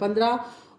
15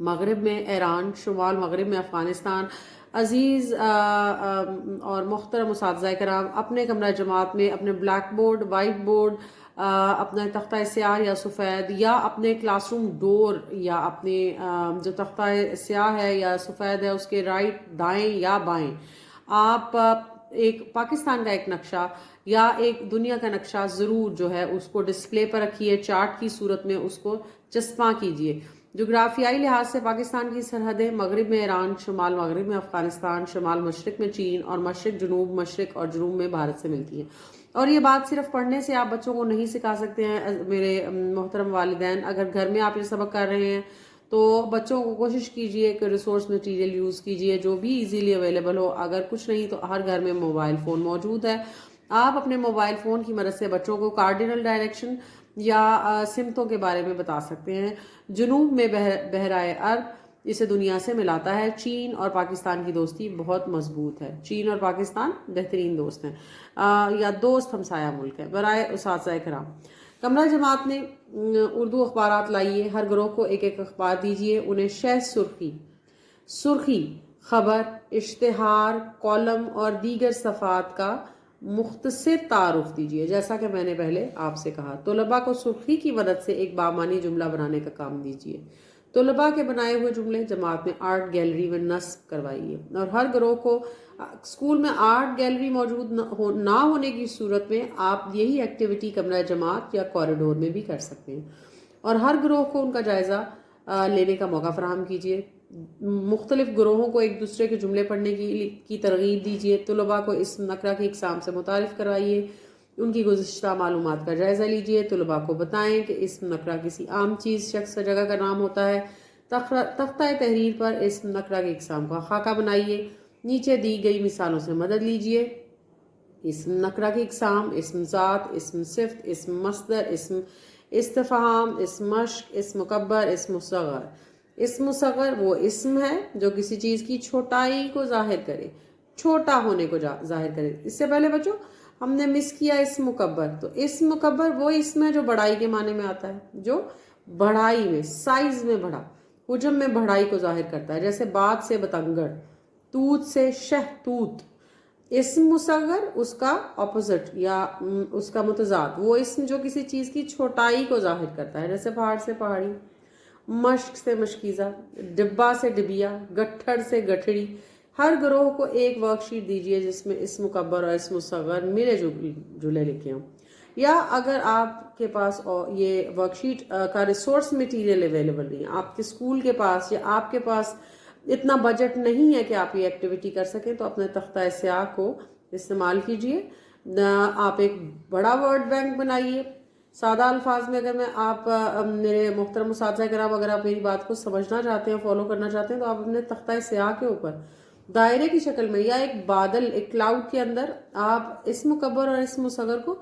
مغرب میں ایران، شمال مغرب میں افغانستان۔ عزیز اور محترم اساتذہ کرام، اپنے کمرہ جماعت میں اپنے بلیک بورڈ، وائٹ بورڈ، اپنا تختہ سیاہ یا سفید، یا اپنے کلاس روم ڈور، یا اپنے جو تختہ سیاہ ہے یا سفید ہے اس کے رائٹ دائیں یا بائیں آپ ایک پاکستان کا ایک نقشہ یا ایک دنیا کا نقشہ ضرور جو ہے اس کو ڈسپلے پر رکھیے، چارٹ کی صورت میں اس کو چسپاں کیجیے۔ جغرافیائی لحاظ سے پاکستان کی سرحدیں مغرب میں ایران، شمال مغرب میں افغانستان، شمال مشرق میں چین اور مشرق جنوب، مشرق اور جنوب میں بھارت سے ملتی ہیں۔ اور یہ بات صرف پڑھنے سے آپ بچوں کو نہیں سکھا سکتے ہیں میرے محترم والدین۔ اگر گھر میں آپ یہ سبق کر رہے ہیں تو بچوں کو کوشش کیجئے کہ ریسورس مٹیریل یوز کیجئے جو بھی ایزیلی اویلیبل ہو۔ اگر کچھ نہیں تو ہر گھر میں موبائل فون موجود ہے، آپ اپنے موبائل فون کی مدد سے بچوں کو کارڈینل ڈائریکشن یا سمتوں کے بارے میں بتا سکتے ہیں۔ جنوب میں بحرائے عرب اسے دنیا سے ملاتا ہے۔ چین اور پاکستان کی دوستی بہت مضبوط ہے۔ چین اور پاکستان بہترین دوست ہیں یا دوست ہمسایہ ملک ہیں۔ برائے اساتذہ کرام، کمرہ جماعت نے اردو اخبارات لائیے، ہر گروہ کو ایک ایک اخبار دیجیے، انہیں شہ سرخی، خبر، اشتہار، کالم اور دیگر صفحات کا مختصر تعارف دیجیے۔ جیسا کہ میں نے پہلے آپ سے کہا، طلباء کو سرخی کی مدد سے ایک بامعنی جملہ بنانے کا کام دیجیے۔ طلباء کے بنائے ہوئے جملے جماعت میں آرٹ گیلری میں نصب کروائیے، اور ہر گروہ کو اسکول میں آرٹ گیلری موجود نہ ہونے کی صورت میں آپ یہی ایکٹیویٹی کمرہ جماعت یا کوریڈور میں بھی کر سکتے ہیں، اور ہر گروہ کو ان کا جائزہ لینے کا موقع فراہم کیجیے۔ مختلف گروہوں کو ایک دوسرے کے جملے پڑھنے کی ترغیب دیجیے۔ طلباء کو اسم نکرہ کی اقسام سے متعارف کروائیے، ان کی گزشتہ معلومات کا جائزہ لیجیے۔ طلباء کو بتائیں کہ اسم نکرہ کسی عام چیز، شخص یا جگہ کا نام ہوتا ہے۔ تختہ تحریر پر اسم نکرہ کی اقسام کا خاکہ بنائیے، نیچے دی گئی مثالوں سے مدد لیجیے۔ اسم نکرہ کی اقسام: اسم ذات، اسم صفت، اسم مصدر، اسم استفہام، اسم مشق، اسم مکبر، اسم مصغر۔ اسم مصغر وہ اسم ہے جو کسی چیز کی چھوٹائی کو ظاہر کرے، چھوٹا ہونے کو ظاہر کرے۔ اس سے پہلے بچوں ہم نے مس کیا اسم مکبر، تو اسم مکبر وہ اسم ہے جو بڑائی کے معنی میں آتا ہے، جو بڑائی میں، سائز میں بڑا، حجم میں بڑائی کو ظاہر کرتا ہے، جیسے بات سے بتنگڑ، توت سے شہتوت۔ اسم مصغر اس کا اپوزٹ یا اس کا متضاد، وہ اسم جو کسی چیز کی چھوٹائی کو ظاہر کرتا ہے، جیسے پہاڑ سے پہاڑی، مشق سے مشکیزہ، ڈبہ سے ڈبیا، گٹھڑ سے گٹھڑی۔ ہر گروہ کو ایک ورک شیٹ دیجیے جس میں اسم مکبر اور اسم مصغر ملے جلے لکھے ہوں، یا اگر آپ کے پاس یہ ورک شیٹ کا ریسورس مٹیریل اویلیبل نہیں ہے، آپ کے اسکول کے پاس یا آپ کے پاس اتنا بجٹ نہیں ہے کہ آپ یہ ایکٹیویٹی کر سکیں، تو اپنے تختہ سیاہ کو استعمال کیجیے۔ آپ ایک بڑا ورڈ بینک بنائیے۔ سادہ الفاظ میں اگر آپ میرے محترم اساتذہ کرام اگر آپ میری بات کو سمجھنا چاہتے ہیں، فالو کرنا چاہتے ہیں، تو آپ اپنے تختہ سیاہ کے اوپر دائرے کی شکل میں یا ایک بادل، ایک کلاؤڈ کے اندر آپ اسم مکبر اور اسم مصغر کو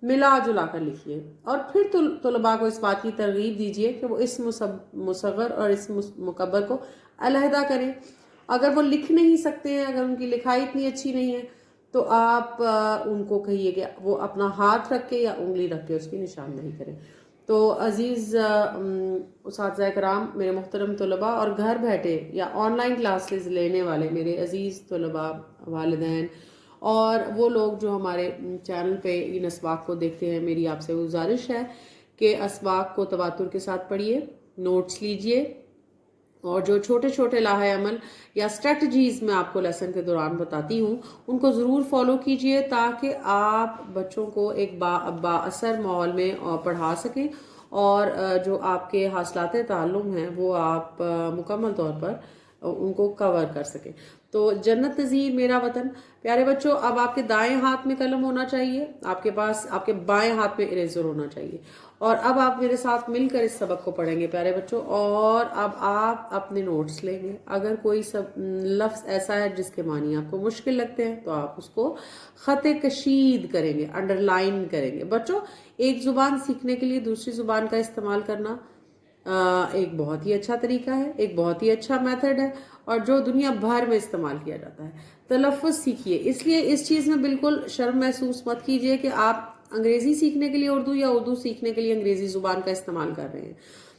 ملا جلا کر لکھیے، اور پھر طلباء کو اس بات کی ترغیب دیجیے کہ وہ اسم مصغر اور اسم مکبر کو علیحدہ کریں۔ اگر وہ لکھ نہیں سکتے ہیں، اگر ان کی لکھائی اتنی اچھی نہیں ہے، تو آپ ان کو کہیے کہ وہ اپنا ہاتھ رکھ کے یا انگلی رکھ کے اس کی نشاندہی کریں۔ تو عزیز اساتذہ کرام، میرے محترم طلباء، اور گھر بیٹھے یا آن لائن کلاسز لینے والے میرے عزیز طلباء، والدین، اور وہ لوگ جو ہمارے چینل پہ ان اسباق کو دیکھتے ہیں، میری آپ سے گزارش ہے کہ اسباق کو تواتر کے ساتھ پڑھیے، نوٹس لیجئے، اور جو چھوٹے چھوٹے لاہے عمل یا اسٹریٹجیز میں آپ کو لیسن کے دوران بتاتی ہوں، ان کو ضرور فالو کیجئے تاکہ آپ بچوں کو ایک با اثر ماحول میں پڑھا سکیں، اور جو آپ کے حاصلات تعلم ہیں وہ آپ مکمل طور پر ان کو کور کر سکیں۔ تو جنت نظیر میرا وطن، پیارے بچوں، اب آپ کے دائیں ہاتھ میں قلم ہونا چاہیے، آپ کے پاس آپ کے بائیں ہاتھ میں اریزر ہونا چاہیے، اور اب آپ میرے ساتھ مل کر اس سبق کو پڑھیں گے پیارے بچوں، اور اب آپ اپنے نوٹس لیں گے۔ اگر کوئی لفظ ایسا ہے جس کے معنی آپ کو مشکل لگتے ہیں تو آپ اس کو خط کشید کریں گے، انڈر لائن کریں گے۔ بچوں، ایک زبان سیکھنے کے لیے دوسری زبان کا استعمال کرنا ایک بہت ہی اچھا طریقہ ہے، ایک بہت ہی اچھا میتھڈ ہے، اور جو دنیا بھر میں استعمال کیا جاتا ہے۔ تلفظ سیکھیے، اس لیے اس چیز میں بالکل شرم محسوس مت کیجیے کہ آپ انگریزی سیکھنے کے لیے اردو یا اردو سیکھنے کے لیے انگریزی زبان کا استعمال کر رہے ہیں۔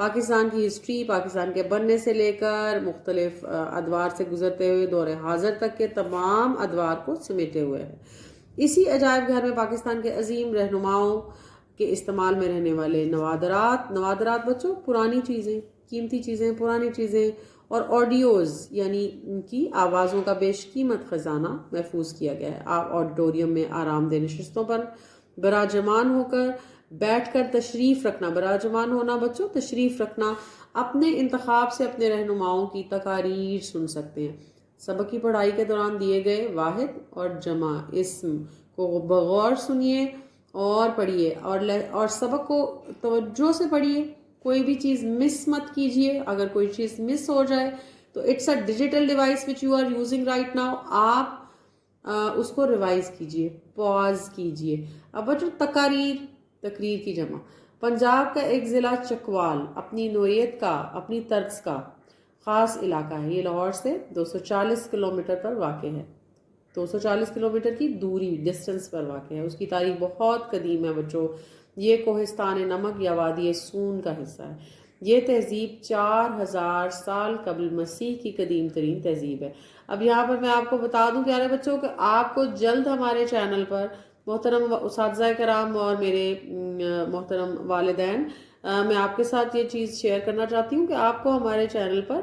پاکستان کی ہسٹری پاکستان کے بننے سے لے کر مختلف ادوار سے گزرتے ہوئے دور حاضر تک کے تمام ادوار کو سمیٹے ہوئے ہے۔ اسی عجائب گھر میں پاکستان کے عظیم رہنماؤں کے استعمال میں رہنے والے نوادرات بچوں پرانی چیزیں، قیمتی چیزیں، پرانی چیزیں اور آڈیوز یعنی ان کی آوازوں کا بیش قیمت خزانہ محفوظ کیا گیا ہے۔ آپ آڈیٹوریم میں آرام دہ نشستوں پر براجمان ہو کر بیٹھ کر تشریف رکھنا، براجمان ہونا بچوں تشریف رکھنا، اپنے انتخاب سے اپنے رہنماؤں کی تقاریر سن سکتے ہیں۔ سبق کی پڑھائی کے دوران دیے گئے واحد اور جمع اسم کو بغور سنیے اور پڑھیے اور سبق کو توجہ سے پڑھیے۔ کوئی بھی چیز مس مت کیجیے۔ اگر کوئی چیز مس ہو جائے تو it's a digital device which you are using right now, آپ اس کو ریوائز کیجیے، پاز کیجیے۔ اب بچوں تقریر کی جمع، پنجاب کا ایک ضلع چکوال اپنی نوعیت کا، اپنی طرز کا خاص علاقہ ہے۔ یہ لاہور سے 240 کلومیٹر پر واقع ہے، 240 کلومیٹر کی دوری ڈسٹنس پر واقع ہے۔ اس کی تاریخ بہت قدیم ہے بچوں۔ یہ کوہستان نمک یا وادی سون کا حصہ ہے۔ یہ تہذیب 4000 سال قبل مسیح کی قدیم ترین تہذیب ہے۔ اب یہاں پر میں آپ کو بتا دوں پیارے بچوں کہ آپ کو جلد ہمارے چینل پر محترم اساتذہ کرام اور میرے محترم والدین، میں آپ کے ساتھ یہ چیز شیئر کرنا چاہتی ہوں کہ آپ کو ہمارے چینل پر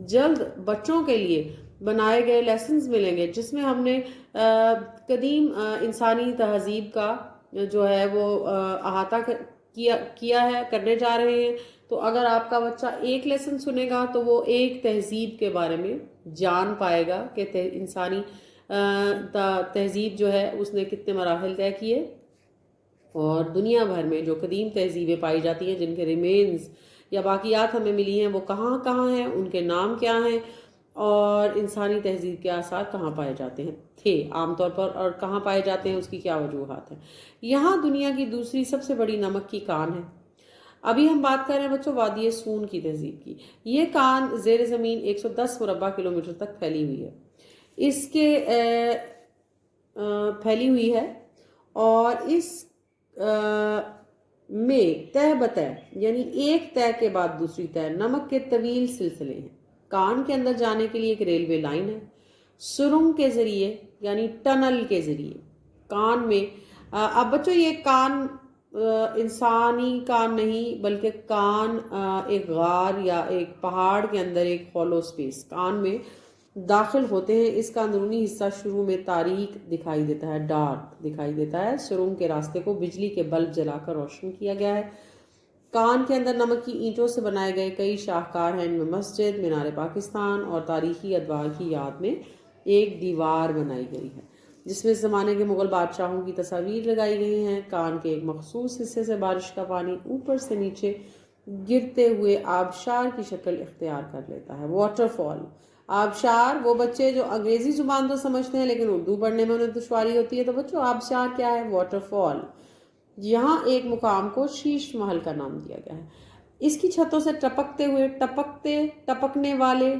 جلد بچوں کے لیے بنائے گئے لیسنز ملیں گے، جس میں ہم نے قدیم انسانی تہذیب کا جو ہے وہ احاطہ کیا ہے، کرنے جا رہے ہیں۔ تو اگر آپ کا بچہ ایک لیسن سنے گا تو وہ ایک تہذیب کے بارے میں جان پائے گا کہ انسانی تہذیب جو ہے اس نے کتنے مراحل طے کیے، اور دنیا بھر میں جو قدیم تہذیبیں پائی جاتی ہیں جن کے ریمینز یا باقیات ہمیں ملی ہیں وہ کہاں کہاں ہیں، ان کے نام کیا ہیں، اور انسانی تہذیب کے آثار کہاں پائے جاتے ہیں تھے عام طور پر، اور کہاں پائے جاتے ہیں اس کی کیا وجوہات ہیں۔ یہاں دنیا کی دوسری سب سے بڑی نمک کی کان ہے۔ ابھی ہم بات کر رہے ہیں بچوں وادی سون کی تہذیب کی۔ یہ کان زیر زمین 110 مربع کلومیٹر تک پھیلی ہوئی ہے، اس کے پھیلی ہوئی ہے، اور اس میں تہ بتہ یعنی ایک تہ کے بعد دوسری تہ نمک کے طویل سلسلے ہیں۔ کان کے اندر جانے کے لیے ایک ریلوے لائن ہے، سرنگ کے ذریعے یعنی ٹنل کے ذریعے کان میں۔ اب بچوں یہ کان انسانی کان نہیں بلکہ کان ایک غار یا ایک پہاڑ کے اندر ایک ہولو سپیس کان میں داخل ہوتے ہیں۔ اس کا اندرونی حصہ شروع میں تاریک دکھائی دیتا ہے، ڈارک دکھائی دیتا ہے۔ سرنگ کے راستے کو بجلی کے بلب جلا کر روشن کیا گیا ہے۔ کان کے اندر نمک کی اینٹوں سے بنائے گئے کئی شاہکار ہیں، ان میں مسجد، مینار پاکستان اور تاریخی ادوار کی یاد میں ایک دیوار بنائی گئی ہے جس میں اس زمانے کے مغل بادشاہوں کی تصاویر لگائی گئی ہیں۔ کان کے ایک مخصوص حصے سے بارش کا پانی اوپر سے نیچے گرتے ہوئے آبشار کی شکل اختیار کر لیتا ہے، واٹر فال۔ آبشار وہ بچے جو انگریزی زبان تو سمجھتے ہیں لیکن اردو پڑھنے میں انہیں دشواری ہوتی ہے، تو بچوں آبشار کیا ہے؟ Water fall. یہاں ایک مقام کو شیش محل کا نام دیا گیا ہے۔ اس کی چھتوں سے ٹپکتے ہوئے ٹپکنے والے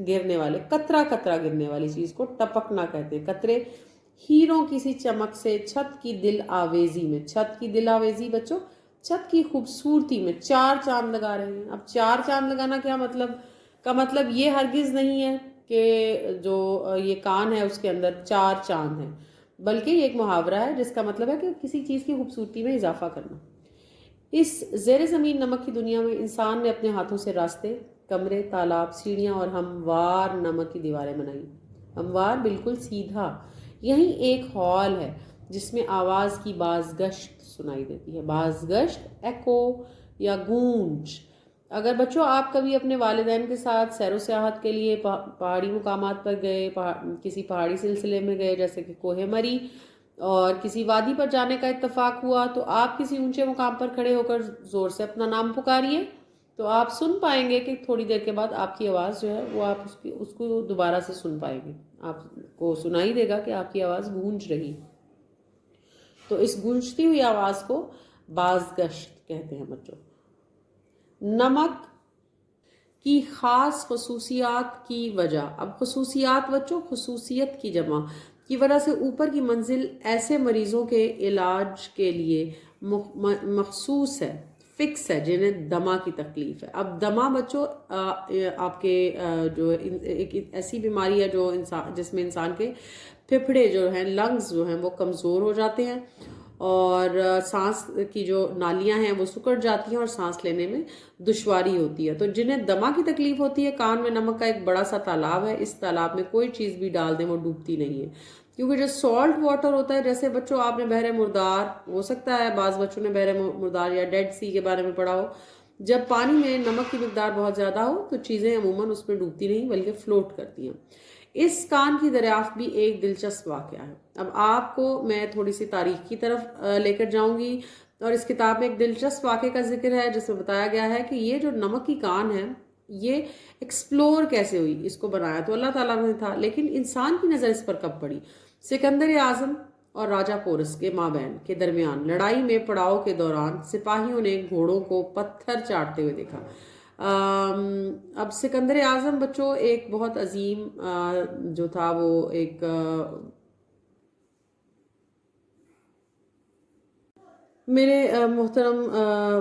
گرنے والے قطرہ قطرہ گرنے والی چیز کو ٹپکنا کہتے ہیں۔ قطرے ہیروں کسی چمک سے چھت کی دل آویزی میں، چھت کی دل آویزی بچوں چھت کی خوبصورتی میں 4 چاند لگا رہے ہیں۔ اب 4 چاند لگانا کیا مطلب کا مطلب یہ ہرگز نہیں ہے کہ جو یہ کان ہے اس کے اندر 4 چاند ہیں، بلکہ یہ ایک محاورہ ہے جس کا مطلب ہے کہ کسی چیز کی خوبصورتی میں اضافہ کرنا۔ اس زیر زمین نمک کی دنیا میں انسان نے اپنے ہاتھوں سے راستے، کمرے، تالاب، سیڑھیاں اور ہموار نمک کی دیواریں بنائی۔ ہموار بالکل سیدھا۔ یہیں ایک ہال ہے جس میں آواز کی بازگشت سنائی دیتی ہے، بازگشت، ایکو یا گونج۔ اگر بچوں آپ کبھی اپنے والدین کے ساتھ سیر و سیاحت کے لیے پہاڑی مقامات پر گئے، کسی پہاڑی سلسلے میں گئے جیسے کہ کوہ مری، اور کسی وادی پر جانے کا اتفاق ہوا، تو آپ کسی اونچے مقام پر کھڑے ہو کر زور سے اپنا نام پکاریے تو آپ سن پائیں گے کہ تھوڑی دیر کے بعد آپ کی آواز جو ہے وہ آپ اس کو دوبارہ سے سن پائیں گے، آپ کو سنائی دے گا کہ آپ کی آواز گونج رہی۔ تو اس گونجتی ہوئی آواز کو بازگشت کہتے ہیں بچوں۔ نمک کی خاص خصوصیات کی وجہ، اب خصوصیات بچوں خصوصیت کی جمع کی وجہ سے اوپر کی منزل ایسے مریضوں کے علاج کے لیے مخصوص ہے۔ فکس ہے، جنہیں دمہ کی تکلیف ہے. اب دمہ بچوں آپ کے جو ایک ایسی بیماری ہے جو انسان جس میں انسان کے پھپھڑے جو ہیں، لنگز جو ہیں وہ کمزور ہو جاتے ہیں اور سانس کی جو نالیاں ہیں وہ سکڑ جاتی ہیں اور سانس لینے میں دشواری ہوتی ہے. تو جنہیں دمہ کی تکلیف ہوتی ہے، کان میں نمک کا ایک بڑا سا تالاب ہے، اس تالاب میں کوئی چیز بھی ڈال دیں وہ ڈوبتی نہیں ہے، کیونکہ جو سالٹ واٹر ہوتا ہے، جیسے بچوں آپ نے بحر مردار، ہو سکتا ہے بعض بچوں نے بحر مردار یا ڈیڈ سی کے بارے میں پڑھا ہو، جب پانی میں نمک کی مقدار بہت زیادہ ہو تو چیزیں عموماً اس میں ڈوبتی نہیں بلکہ فلوٹ کرتی ہیں. اس کان کی دریافت بھی ایک دلچسپ واقعہ ہے. اب آپ کو میں تھوڑی سی تاریخ کی طرف لے کر جاؤں گی، اور اس کتاب میں ایک دلچسپ واقعے کا ذکر ہے جس میں بتایا گیا ہے کہ یہ جو نمک کی کان ہے یہ ایکسپلور کیسے ہوئی. اس کو بنایا تو اللہ تعالیٰ نے تھا، لیکن انسان کی نظر اس پر کب پڑی؟ سکندر اعظم اور راجہ پورس کے مابین کے درمیان لڑائی میں پڑاؤ کے دوران سپاہیوں نے گھوڑوں کو پتھر چاٹتے ہوئے دیکھا. اب سکندر اعظم بچوں ایک بہت عظیم جو تھا وہ ایک میرے محترم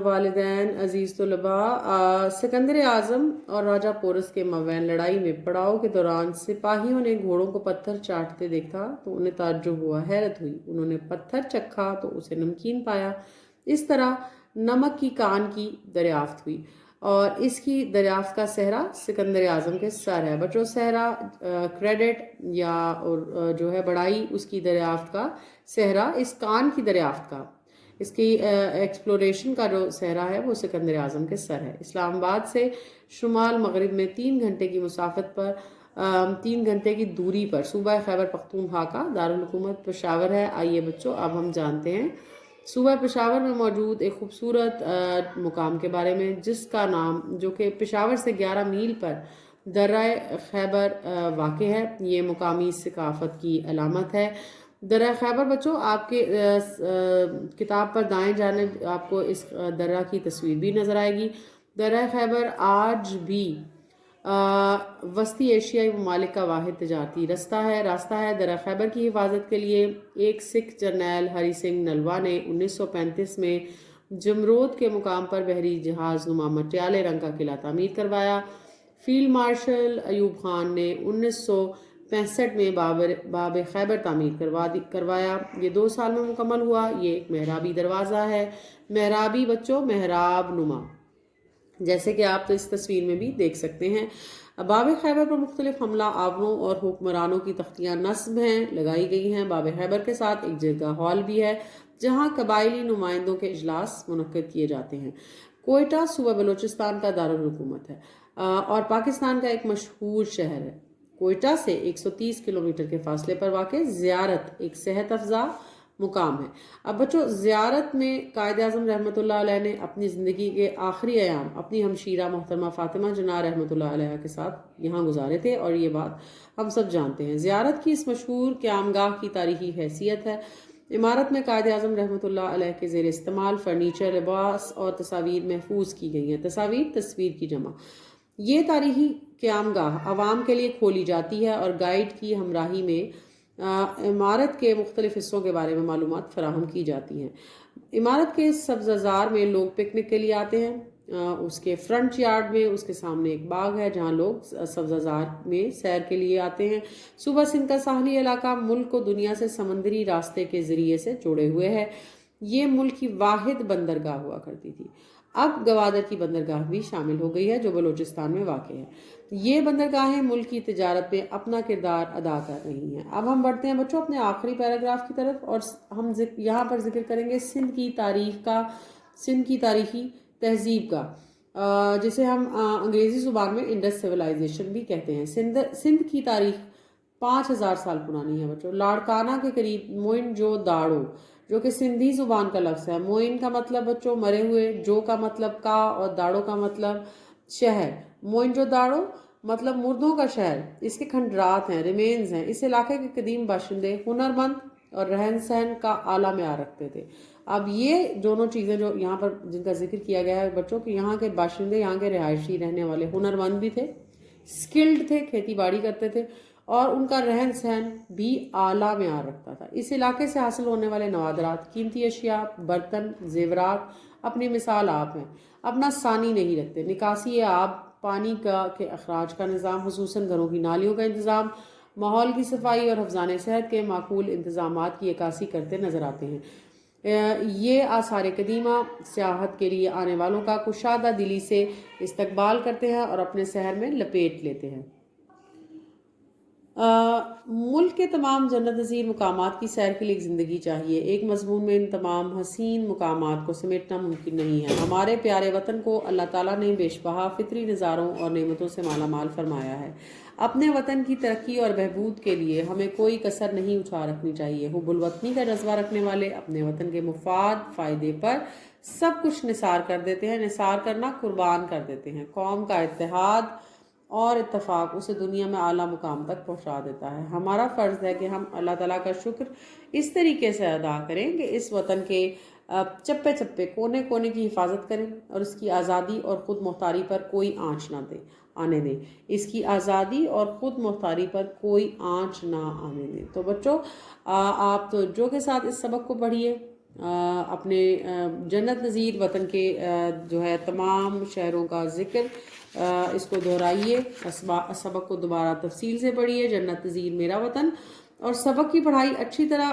والدین، عزیز طلباء، سکندر اعظم اور راجہ پورس کے مابین لڑائی میں پڑاؤ کے دوران سپاہیوں نے گھوڑوں کو پتھر چاٹتے دیکھا تو انہیں تعجب ہوا، حیرت ہوئی. انہوں نے پتھر چکھا تو اسے نمکین پایا. اس طرح نمک کی کان کی دریافت ہوئی اور اس کی دریافت کا صحرا سکندر اعظم کے سر ہے. بچوں صحرا کریڈٹ یا جو ہے بڑائی اس کی دریافت کا صحرا اس کان کی دریافت کا، اس کی ایکسپلوریشن کا جو صحرا ہے وہ سکندر اعظم کے سر ہے. اسلام آباد سے شمال مغرب میں 3 گھنٹے کی مسافت پر 3 گھنٹے کی دوری پر صوبہ خیبر پختونخوا کا دارالحکومت پشاور ہے. آئیے بچوں اب ہم جانتے ہیں صوبہ پشاور میں موجود ایک خوبصورت مقام کے بارے میں، جس کا نام جو کہ پشاور سے 11 میل پر درہ خیبر واقع ہے. یہ مقامی ثقافت کی علامت ہے. درہ خیبر بچوں آپ کے کتاب پر دائیں جانب آپ کو اس درہ کی تصویر بھی نظر آئے گی. درہ خیبر آج بھی وسطی ایشیائی ممالک کا واحد تجارتی راستہ ہے. درہ خیبر کی حفاظت کے لیے ایک سکھ جرنیل ہری سنگھ نلوا نے 1935 میں جمرود کے مقام پر بحری جہاز نما مٹیالے رنگ کا قلعہ تعمیر کروایا. فیلڈ مارشل ایوب خان نے 1965 میں باب خیبر تعمیر کروایا. یہ 2 سال میں مکمل ہوا. یہ ایک محرابی دروازہ ہے، محرابی بچوں محراب نما، جیسے کہ آپ تو اس تصویر میں بھی دیکھ سکتے ہیں. باب خیبر پر مختلف حملہ آوروں اور حکمرانوں کی تختیاں نصب ہیں لگائی گئی ہیں. باب خیبر کے ساتھ ایک جرگہ ہال بھی ہے جہاں قبائلی نمائندوں کے اجلاس منعقد کیے جاتے ہیں. کوئٹہ صوبہ بلوچستان کا دارالحکومت ہے اور پاکستان کا ایک مشہور شہر ہے. کوئٹہ سے 130 کلومیٹر کے فاصلے پر واقع زیارت ایک صحت افزا مقام ہے. اب بچوں زیارت میں قائد اعظم رحمۃ اللہ علیہ نے اپنی زندگی کے آخری ایام اپنی ہمشیرہ محترمہ فاطمہ جناح رحمۃ اللہ علیہ کے ساتھ یہاں گزارے تھے، اور یہ بات ہم سب جانتے ہیں. زیارت کی اس مشہور قیامگاہ کی تاریخی حیثیت ہے. عمارت میں قائد اعظم رحمۃ اللہ علیہ کے زیر استعمال فرنیچر، لباس اور تصاویر محفوظ کی گئی ہیں. تصویر کی جمع. یہ تاریخی قیامگاہ عوام کے لیے کھولی جاتی ہے اور گائیڈ کی ہمراہی میں عمارت کے مختلف حصوں کے بارے میں معلومات فراہم کی جاتی ہیں. عمارت کے سبززار میں لوگ پکنک کے لیے آتے ہیں. اس کے فرنٹ یارڈ میں اس کے سامنے ایک باغ ہے جہاں لوگ سبززار میں سیر کے لیے آتے ہیں. صوبہ سندھ کا ساحلی علاقہ ملک کو دنیا سے سمندری راستے کے ذریعے سے جوڑے ہوئے ہے. یہ ملک کی واحد بندرگاہ ہوا کرتی تھی. اب گوادر کی بندرگاہ بھی شامل ہو گئی ہے جو بلوچستان میں واقع ہے. یہ بندرگاہیں ملک کی تجارت میں اپنا کردار ادا کر رہی ہیں. اب ہم بڑھتے ہیں بچوں اپنے آخری پیراگراف کی طرف، اور ہم یہاں پر ذکر کریں گے سندھ کی تاریخ کا، سندھ کی تاریخی تہذیب کا، جسے ہم انگریزی زبان میں انڈس سیولائزیشن بھی کہتے ہیں. سندھ کی تاریخ 5000 سال پرانی ہے بچوں. لاڑکانہ کے قریب موئن جو داڑو، جو کہ سندھی زبان کا لفظ ہے. موئن کا مطلب بچوں مرے ہوئے، جو کا مطلب کا، اور داڑو کا مطلب شہر. موئن جو داڑو مطلب مردوں کا شہر. اس کے کھنڈرات ہیں، ریمینز ہیں. اس علاقے کے قدیم باشندے ہنرمند اور رہن سہن کا اعلیٰ معیار رکھتے تھے. اب یہ دونوں چیزیں جو یہاں پر جن کا ذکر کیا گیا ہے بچوں، کہ یہاں کے باشندے، یہاں کے رہائشی رہنے والے ہنرمند بھی تھے، سکلڈ تھے، کھیتی باڑی کرتے تھے، اور ان کا رہن سہن بھی اعلیٰ معیار رکھتا تھا. اس علاقے سے حاصل ہونے والے نوادرات، قیمتی اشیاء، برتن، زیورات اپنی مثال آپ ہیں، اپنا ثانی نہیں رکھتے۔ نکاسی آب، پانی کا کے اخراج کا نظام، خصوصاً گھروں کی نالیوں کا انتظام، ماحول کی صفائی اور حفظان صحت کے معقول انتظامات کی عکاسی کرتے نظر آتے ہیں۔ یہ آثار قدیمہ سیاحت کے لیے آنے والوں کا کشادہ دلی سے استقبال کرتے ہیں اور اپنے شہر میں لپیٹ لیتے ہیں۔ ملک کے تمام جنت نظیر مقامات کی سیر کے لیے ایک زندگی چاہیے۔ ایک مضمون میں ان تمام حسین مقامات کو سمیٹنا ممکن نہیں ہے۔ ہمارے پیارے وطن کو اللہ تعالیٰ نے بیش بہا فطری نظاروں اور نعمتوں سے مالا مال فرمایا ہے۔ اپنے وطن کی ترقی اور بہبود کے لیے ہمیں کوئی کسر نہیں اٹھا رکھنی چاہیے۔ حب الوطنی کا جذبہ رکھنے والے اپنے وطن کے مفاد فائدے پر سب کچھ نثار کر دیتے ہیں، نثار کرنا قربان کر دیتے ہیں۔ قوم کا اتحاد اور اتفاق اسے دنیا میں اعلیٰ مقام تک پہنچا دیتا ہے۔ ہمارا فرض ہے کہ ہم اللہ تعالیٰ کا شکر اس طریقے سے ادا کریں کہ اس وطن کے چپے چپے کونے کونے کی حفاظت کریں اور اس کی آزادی اور خود مختاری پر کوئی آنچ نہ آنے دیں۔ اس کی آزادی اور خود مختاری پر کوئی آنچ نہ آنے دیں۔ تو بچوں، آپ توجہ کے ساتھ اس سبق کو پڑھیے، اپنے جنت نظیر وطن کے جو ہے تمام شہروں کا ذکر، اس کو دہرائیے، سبق کو دوبارہ تفصیل سے پڑھیے، جنت نظیر میرا وطن۔ اور سبق کی پڑھائی اچھی طرح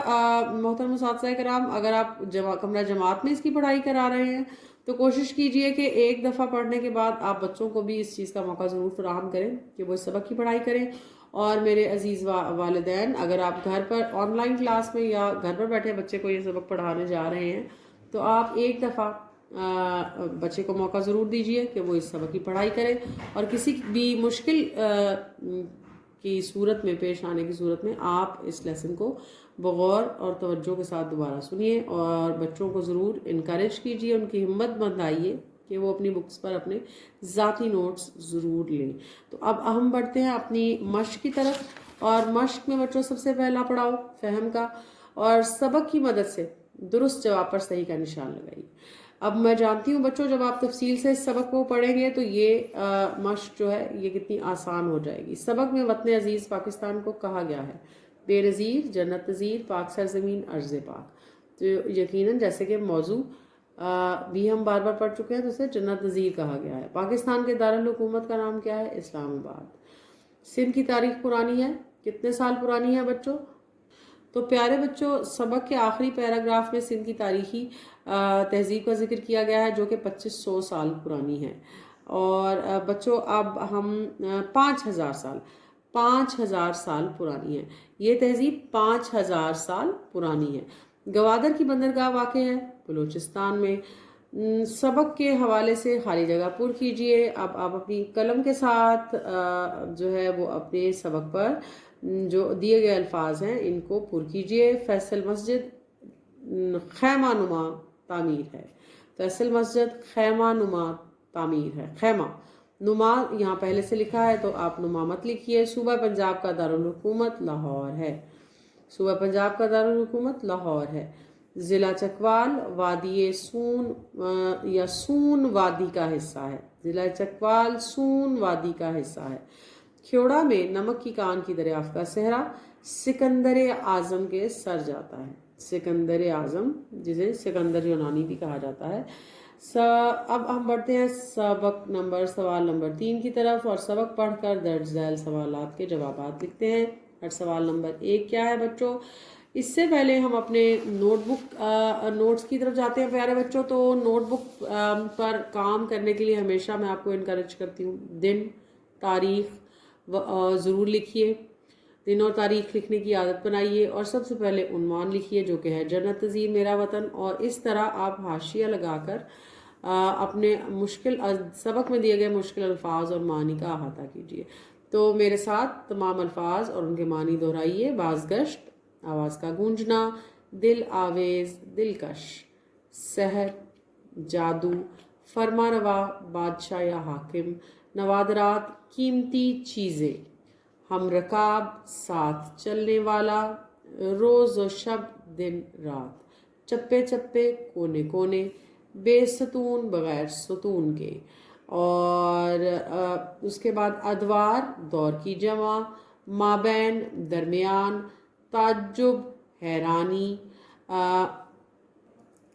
محترم اساتذہ کرام، اگر آپ کمرہ جماعت میں اس کی پڑھائی کرا رہے ہیں تو کوشش کیجئے کہ ایک دفعہ پڑھنے کے بعد آپ بچوں کو بھی اس چیز کا موقع ضرور فراہم کریں کہ وہ اس سبق کی پڑھائی کریں۔ اور میرے عزیز والدین، اگر آپ گھر پر آن لائن کلاس میں یا گھر پر بیٹھے بچے کو یہ سبق پڑھانے جا رہے ہیں تو آپ ایک دفعہ بچے کو موقع ضرور دیجئے کہ وہ اس سبق کی پڑھائی کرے، اور کسی بھی مشکل کی صورت میں، پیش آنے کی صورت میں، آپ اس لیسن کو بغور اور توجہ کے ساتھ دوبارہ سنیے اور بچوں کو ضرور انکریج کیجئے، ان کی ہمت بندھائیے کہ وہ اپنی بکس پر اپنے ذاتی نوٹس ضرور لیں۔ تو اب ہم بڑھتے ہیں اپنی مشق کی طرف، اور مشق میں بچوں سب سے پہلا پڑاؤ فہم کا، اور سبق کی مدد سے درست جواب پر صحیح کا نشان لگائیے۔ اب میں جانتی ہوں بچوں، جب آپ تفصیل سے اس سبق کو پڑھیں گے تو یہ مشق جو ہے یہ کتنی آسان ہو جائے گی۔ سبق میں وطن عزیز پاکستان کو کہا گیا ہے بے نظیر، جنت نظیر، پاک سرزمین، ارض پاک۔ تو یقیناً جیسے کہ موضوع بھی ہم بار بار پڑھ چکے ہیں، تو اسے جنت نظیر کہا گیا ہے۔ پاکستان کے دارالحکومت کا نام کیا ہے؟ اسلام آباد۔ سندھ کی تاریخ پرانی ہے، کتنے سال پرانی ہے بچوں؟ تو پیارے بچوں، سبق کے آخری پیراگراف میں سندھ کی تاریخی تہذیب کا ذکر کیا گیا ہے جو کہ 2500 سال پرانی ہے۔ اور بچوں اب ہم 5000 سال پرانی ہے، یہ تہذیب 5000 سال پرانی ہے۔ گوادر کی بندرگاہ واقع ہے بلوچستان میں۔ سبق کے حوالے سے خالی جگہ پر کیجئے۔ اب آپ اپنی قلم کے ساتھ جو ہے وہ اپنے سبق پر جو دیے گئے الفاظ ہیں ان کو پر کیجئے۔ فیصل مسجد خیمہ نما تعمیر ہے۔ فیصل مسجد خیمہ نما تعمیر ہے۔ خیمہ نما یہاں پہلے سے لکھا ہے تو آپ نما مت لکھیے۔ صوبہ پنجاب کا دارالحکومت لاہور ہے۔ صوبہ پنجاب کا دارالحکومت لاہور ہے۔ ضلع چکوال وادی سون یا سون وادی کا حصہ ہے۔ ضلع چکوال سون وادی کا حصہ ہے۔ کھیوڑا میں نمک کی کان کی دریافت کا صحرا سکندر اعظم کے سر جاتا ہے۔ سکندر اعظم، جسے سکندر یونانی بھی کہا جاتا ہے۔ اب ہم بڑھتے ہیں سوال نمبر 3 کی طرف، اور سبق پڑھ کر درج ذیل سوالات کے جوابات لکھتے ہیں۔ اور سوال نمبر 1 کیا ہے بچوں؟ اس سے پہلے ہم اپنے نوٹس کی طرف جاتے ہیں پیارے بچوں۔ تو نوٹ بک پر کام کرنے کے لیے ہمیشہ میں آپ کو انکریج کرتی ہوں، دن تاریخ ضرور لکھیے، دن اور تاریخ لکھنے کی عادت بنائیے، اور سب سے پہلے عنوان لکھیے جو کہ ہے جنت نظیر میرا وطن، اور اس طرح آپ حاشیہ لگا کر اپنے سبق میں دیے گئے مشکل الفاظ اور معنی کا احاطہ کیجیے۔ تو میرے ساتھ تمام الفاظ اور ان کے معنی دہرائیے۔ بازگشت، آواز کا گونجنا، دل آویز، دلکش، سحر، جادو، فرما روا، بادشاہ یا حاکم، نوادرات، قیمتی چیزیں، ہم رکاب، ساتھ چلنے والا، روز و شب، دن رات، چپے چپے، کونے کونے، بے ستون، بغیر ستون کے، اور اس کے بعد ادوار، دور کی جمع، مابین، درمیان، تعجب، حیرانی،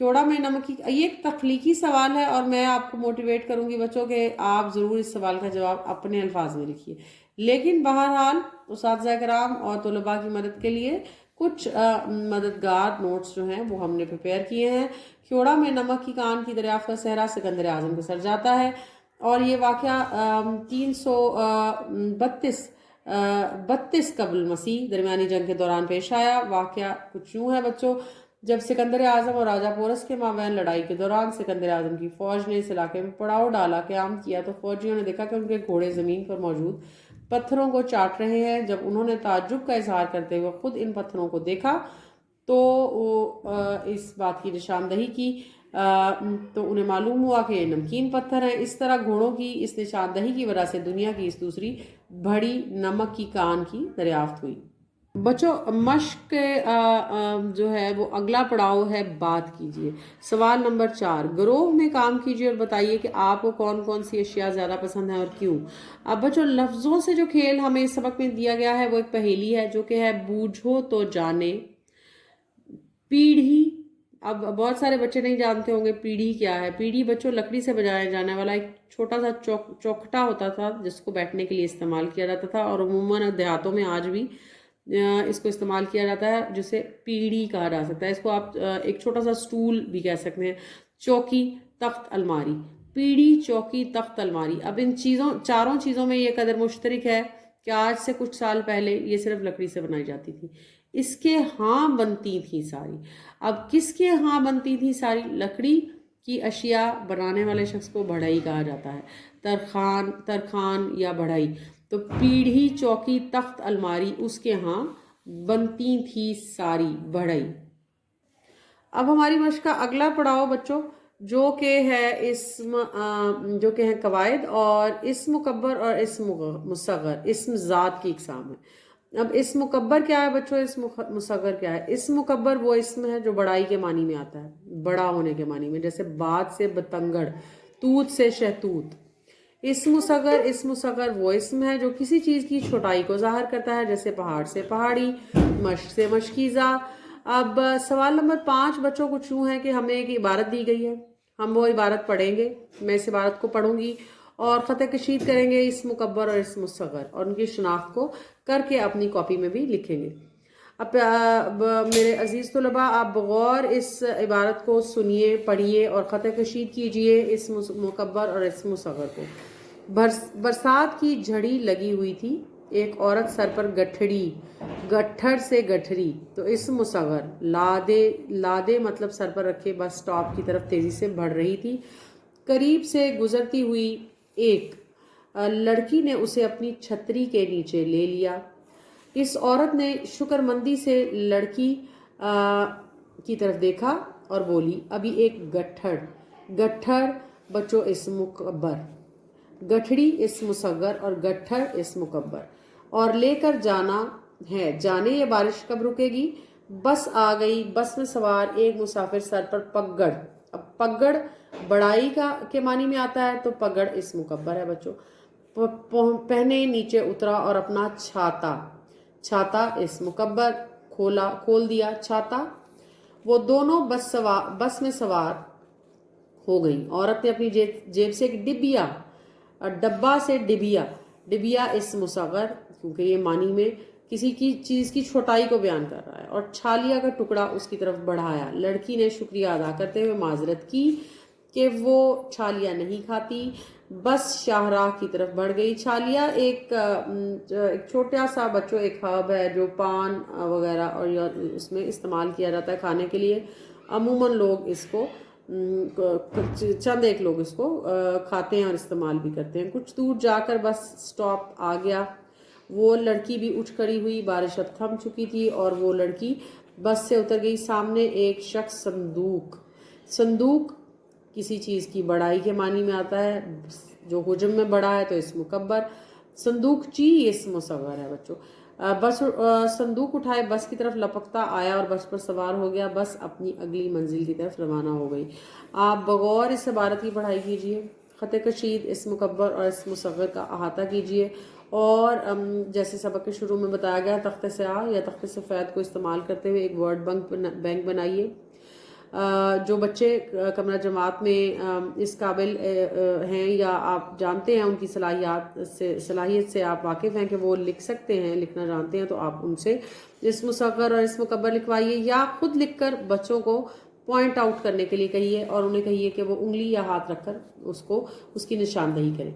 کیوڑا میں نمک کی، یہ ایک تخلیقی سوال ہے اور میں آپ کو موٹیویٹ کروں گی بچوں کہ آپ ضرور اس سوال کا جواب اپنے الفاظ میں لکھیے، لیکن بہرحال اساتذہ کرام اور طلباء کی مدد کے لیے کچھ مددگار نوٹس جو ہیں وہ ہم نے پریپیئر کیے ہیں۔ کیوڑا میں نمک کی کان کی دریافت کا صحرا سکندر اعظم کے سر جاتا ہے، اور یہ واقعہ 332 قبل مسیح درمیانی جنگ کے دوران پیش آیا۔ واقعہ کچھ یوں ہے بچوں، جب سکندر اعظم اور راجہ پورس کے مابین لڑائی کے دوران سکندر اعظم کی فوج نے اس علاقے میں پڑاؤ ڈالا قیام کیا تو فوجیوں نے دیکھا کہ ان کے گھوڑے زمین پر موجود پتھروں کو چاٹ رہے ہیں۔ جب انہوں نے تعجب کا اظہار کرتے ہوئے خود ان پتھروں کو دیکھا تو اس بات کی نشاندہی کی تو انہیں معلوم ہوا کہ یہ نمکین پتھر ہیں۔ اس طرح گھوڑوں کی اس نشاندہی کی وجہ سے دنیا کی اس دوسری بڑی نمک کی کان کی دریافت ہوئی۔ بچوں مشق جو ہے وہ اگلا پڑاؤ ہے بات کیجئے۔ سوال نمبر 4، گروہ میں کام کیجئے اور بتائیے کہ آپ کو کون کون سی اشیاء زیادہ پسند ہیں اور کیوں۔ اب بچوں لفظوں سے جو کھیل ہمیں اس سبق میں دیا گیا ہے وہ ایک پہیلی ہے جو کہ ہے بوجھو تو جانے پیڑھی۔ اب بہت سارے بچے نہیں جانتے ہوں گے پیڑھی کیا ہے۔ پیڑھی بچوں لکڑی سے بجایا جانے والا ایک چھوٹا سا چوکھٹا ہوتا تھا جس کو بیٹھنے کے لیے استعمال کیا جاتا تھا، اور عموماً دیہاتوں میں آج بھی اس کو استعمال کیا جاتا ہے جسے پیڑھی کہا جا سکتا ہے۔ اس کو آپ ایک چھوٹا سا سٹول بھی کہہ سکتے ہیں۔ چوکی، تخت، الماری۔ پیڑھی، چوکی، تخت، الماری۔ اب ان چاروں چیزوں میں یہ قدر مشترک ہے کہ آج سے کچھ سال پہلے یہ صرف لکڑی سے بنائی جاتی تھی۔ اس کے ہاں بنتی تھی ساری۔ اب کس کے ہاں بنتی تھی ساری؟ لکڑی کی اشیاء بنانے والے شخص کو بڑھئی کہا جاتا ہے، ترخان یا بڑھئی۔ تو پیڑھی، چوکی، تخت، الماری اس کے ہاں بنتی تھی ساری، بڑھئی۔ اب ہماری مشق کا اگلا پڑاؤ بچوں جو کہ ہے جو کہ ہے قواعد اور اسم مکبر اور اسم مصغر، اسم ذات کی اقسام ہے۔ اب اسم مکبر کیا ہے بچوں، اسم مصغر کیا ہے؟ اسم مکبر وہ اسم ہے جو بڑائی کے معنی میں آتا ہے، بڑا ہونے کے معنی میں، جیسے بات سے بتنگڑ، توت سے شہتوت۔ اسم مصغر وہ اسم ہے جو کسی چیز کی چھوٹائی کو ظاہر کرتا ہے، جیسے پہاڑ سے پہاڑی، مشق سے مشکیزہ۔ اب سوال نمبر 5 بچوں کچھ یوں ہے کہ ہمیں ایک عبارت دی گئی ہے، ہم وہ عبارت پڑھیں گے، میں اس عبارت کو پڑھوں گی اور خط کشید کریں گے اسم مکبر اور اسم مصغر اور ان کی شناخت کو کر کے اپنی کاپی میں بھی لکھیں گے۔ اب میرے عزیز طلباء آپ بغور اس عبارت کو سنیے، پڑھیے اور خط کشید کیجئے اسم مکبر اور اسم مصغر کو۔ برسات کی جھڑی لگی ہوئی تھی، ایک عورت سر پر گٹھڑی، گٹھڑ سے گٹھری، تو اسم مصغر۔ لادے مطلب سر پر رکھے بس سٹاپ کی طرف تیزی سے بڑھ رہی تھی۔ قریب سے گزرتی ہوئی ایک لڑکی نے اسے اپنی چھتری کے نیچے لے لیا۔ اس عورت نے شکر مندی سے لڑکی کی طرف دیکھا اور بولی، ابھی ایک گٹھڑ بچوں اسم مکبر، گٹھڑی اسم مصغر اور گٹھڑ اسم مکبر، اور لے کر جانا ہے، جانے یہ بارش کب رکے گی؟ بس آ گئی، بس میں سوار ایک مسافر سر پر پگڑ۔ اب پگڑ بڑائی کے معنی میں آتا ہے تو پگڑ اسم مکبر ہے بچوں۔ پہنے نیچے اترا اور اپنا چھاتا اسم مکبر، کھول دیا چھاتا۔ وہ دونوں بس میں سوار ہو گئی۔ عورت نے اپنی جیب سے ایک ڈبہ سے ڈبیا اسم مصغر، کیونکہ یہ معنی میں کسی کی چیز کی چھوٹائی کو بیان کر رہا ہے، اور چھالیا کا ٹکڑا اس کی طرف بڑھایا۔ لڑکی نے شکریہ ادا کرتے ہوئے معذرت کی کہ وہ چھالیا نہیں کھاتی، بس شاہراہ کی طرف بڑھ گئی۔ چھالیا ایک چھوٹا سا بچوں ایک ہرب ہے جو پان وغیرہ اور اس میں استعمال کیا جاتا ہے کھانے کے لیے۔ عموماً لوگ اس کو چند ایک لوگ اس کو کھاتے ہیں اور استعمال بھی کرتے ہیں۔ کچھ دور جا کر بس سٹاپ آ گیا، وہ لڑکی بھی اٹھ کھڑی ہوئی، بارش اب تھم چکی تھی اور وہ لڑکی بس سے اتر گئی۔ سامنے ایک شخص صندوق کسی چیز کی بڑائی کے معنی میں آتا ہے، جو حجم میں بڑا ہے تو اسم مکبر۔ صندوق چی اسم مصغر ہے بچوں۔ بس صندوق اٹھائے بس کی طرف لپکتا آیا اور بس پر سوار ہو گیا، بس اپنی اگلی منزل کی طرف روانہ ہو گئی۔ آپ بغور اس عبارت کی پڑھائی کیجئے، خط کشید اسم مکبر اور اسم مصغر کا احاطہ کیجئے، اور جیسے سبق کے شروع میں بتایا گیا تخت سیاہ یا تخت سفید کو استعمال کرتے ہوئے ایک ورڈ بینک بنائیے۔ جو بچے کمرہ جماعت میں اس قابل ہیں یا آپ جانتے ہیں ان کی صلاحیت سے آپ واقف ہیں کہ وہ لکھ سکتے ہیں، لکھنا جانتے ہیں، تو آپ ان سے اسم مصغر اور اسم مکبر لکھوائیے، یا خود لکھ کر بچوں کو پوائنٹ آؤٹ کرنے کے لیے کہیے اور انہیں کہیے کہ وہ انگلی یا ہاتھ رکھ کر اس کی نشاندہی کریں۔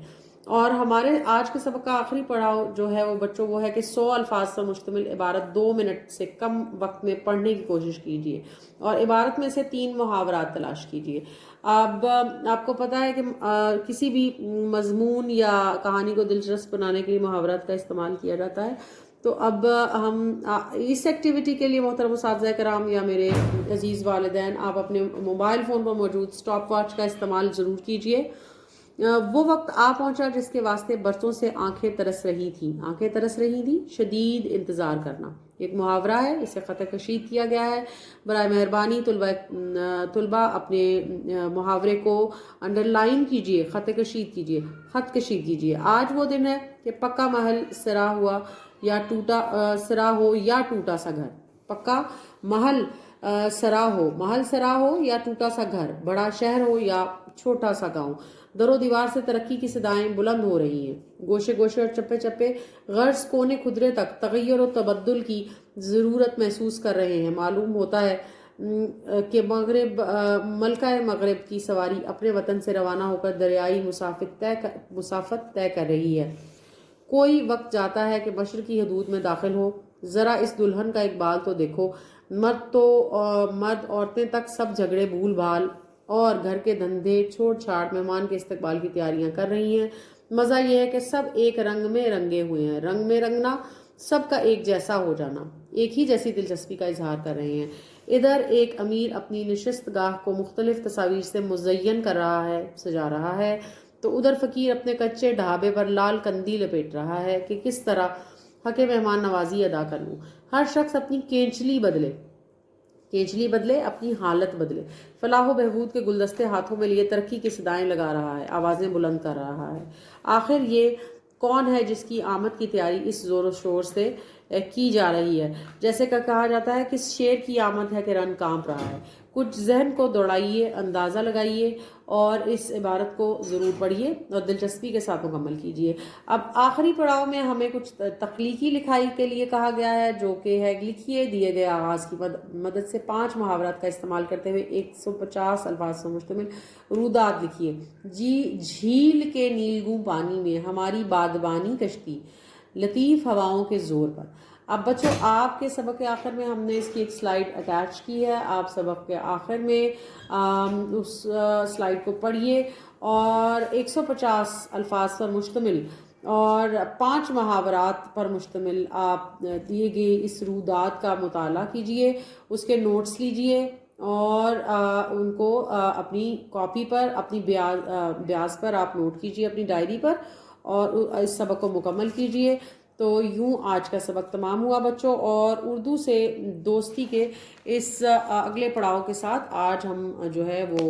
اور ہمارے آج کے سبق کا آخری پڑاؤ جو ہے وہ بچوں وہ ہے کہ 100 الفاظ پر مشتمل عبارت 2 منٹ سے کم وقت میں پڑھنے کی کوشش کیجیے اور عبارت میں سے 3 محاورات تلاش کیجیے۔ اب آپ کو پتا ہے کہ کسی بھی مضمون یا کہانی کو دلچسپ بنانے کے لیے محاورات کا استعمال کیا جاتا ہے، تو اب ہم اس ایکٹیویٹی کے لیے محترم اساتذہ کرام یا میرے عزیز والدین، آپ اپنے موبائل فون پر موجود سٹاپ واچ کا استعمال ضرور کیجیے۔ وہ وقت آ پہنچا جس کے واسطے برسوں سے آنکھیں ترس رہی تھیں، شدید انتظار کرنا ایک محاورہ ہے، اسے خط کشید کیا گیا ہے۔ برائے مہربانی طلبہ اپنے محاورے کو انڈر لائن کیجیے، خط کشید کیجیے۔ آج وہ دن ہے کہ پکا محل سرا ہو یا ٹوٹا سا گھر، پکا محل سرا ہو یا ٹوٹا سا گھر، بڑا شہر ہو یا چھوٹا سا گاؤں، در و دیوار سے ترقی کی صدائیں بلند ہو رہی ہیں، گوشے گوشے اور چپے چپے غرض کونے خدرے تک تغیر و تبدل کی ضرورت محسوس کر رہے ہیں۔ معلوم ہوتا ہے کہ ملکہ مغرب کی سواری اپنے وطن سے روانہ ہو کر دریائی مسافت طے کر رہی ہے۔ کوئی وقت جاتا ہے کہ مشرقی حدود میں داخل ہو۔ ذرا اس دلہن کا اقبال تو دیکھو، مرد عورتیں تک سب جھگڑے بھول بھال اور گھر کے دھندے چھوڑ چھاڑ مہمان کے استقبال کی تیاریاں کر رہی ہیں۔ مزہ یہ ہے کہ سب ایک رنگ میں رنگے ہوئے ہیں، رنگ میں رنگنا، سب کا ایک جیسا ہو جانا، ایک ہی جیسی دلچسپی کا اظہار کر رہے ہیں۔ ادھر ایک امیر اپنی نشست گاہ کو مختلف تصاویر سے مزین کر رہا ہے، سجا رہا ہے، تو ادھر فقیر اپنے کچے ڈھابے پر لال کندی لپیٹ رہا ہے کہ کس طرح حق مہمان نوازی ادا کر لوں۔ ہر شخص اپنی کینچلی بدلے، اپنی حالت بدلے، فلاح و بہبود کے گلدستے ہاتھوں میں لیے ترقی کی صدائیں لگا رہا ہے، آوازیں بلند کر رہا ہے۔ آخر یہ کون ہے جس کی آمد کی تیاری اس زور و شور سے کی جا رہی ہے؟ جیسے کہ کہا جاتا ہے، کس شیر کی آمد ہے کہ رن کانپ رہا ہے۔ کچھ ذہن کو دوڑائیے، اندازہ لگائیے اور اس عبارت کو ضرور پڑھیے اور دلچسپی کے ساتھ مکمل کیجیے۔ اب آخری پڑاؤ میں ہمیں کچھ تخلیقی لکھائی کے لیے کہا گیا ہے، جو کہ ہے لکھیے دیے گئے آغاز کی مدد سے 5 محاورات کا استعمال کرتے ہوئے 150 الفاظ پر مشتمل رودات لکھیے۔ جھیل کے نیلگوں پانی میں ہماری بادبانی کشتی، لطیف ہواؤں کے زور پر۔ اب بچوں، آپ کے سبق کے آخر میں ہم نے اس کی ایک سلائیڈ اٹیچ کی ہے، آپ سبق کے آخر میں اس سلائیڈ کو پڑھیے اور 150 الفاظ پر مشتمل اور 5 محاورات پر مشتمل آپ دیے گئے اس رودات کا مطالعہ کیجیے، اس کے نوٹس لیجیے اور ان کو اپنی کاپی پر، اپنی بیاض پر آپ نوٹ کیجیے، اپنی ڈائری پر، اور اس سبق کو مکمل کیجیے۔ تو یوں آج کا سبق تمام ہوا بچوں، اور اردو سے دوستی کے اس اگلے پڑاؤ کے ساتھ آج ہم جو ہے وہ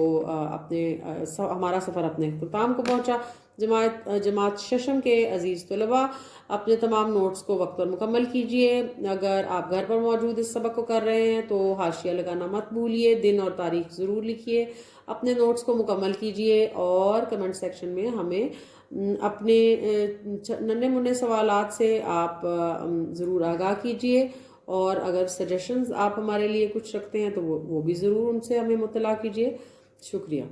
ہمارا سفر اپنے اختتام کو پہنچا۔ جماعت ششم کے عزیز طلباء، اپنے تمام نوٹس کو وقت پر مکمل کیجیے۔ اگر آپ گھر پر موجود اس سبق کو کر رہے ہیں تو حاشیہ لگانا مت بھولیے، دن اور تاریخ ضرور لکھیے، اپنے نوٹس کو مکمل کیجیے اور کمنٹ سیکشن میں ہمیں اپنے ننھے منھے سوالات سے آپ ضرور آگاہ کیجیے، اور اگر سجیشنز آپ ہمارے لیے کچھ رکھتے ہیں تو وہ بھی ضرور ان سے ہمیں مطلع کیجیے۔ شکریہ۔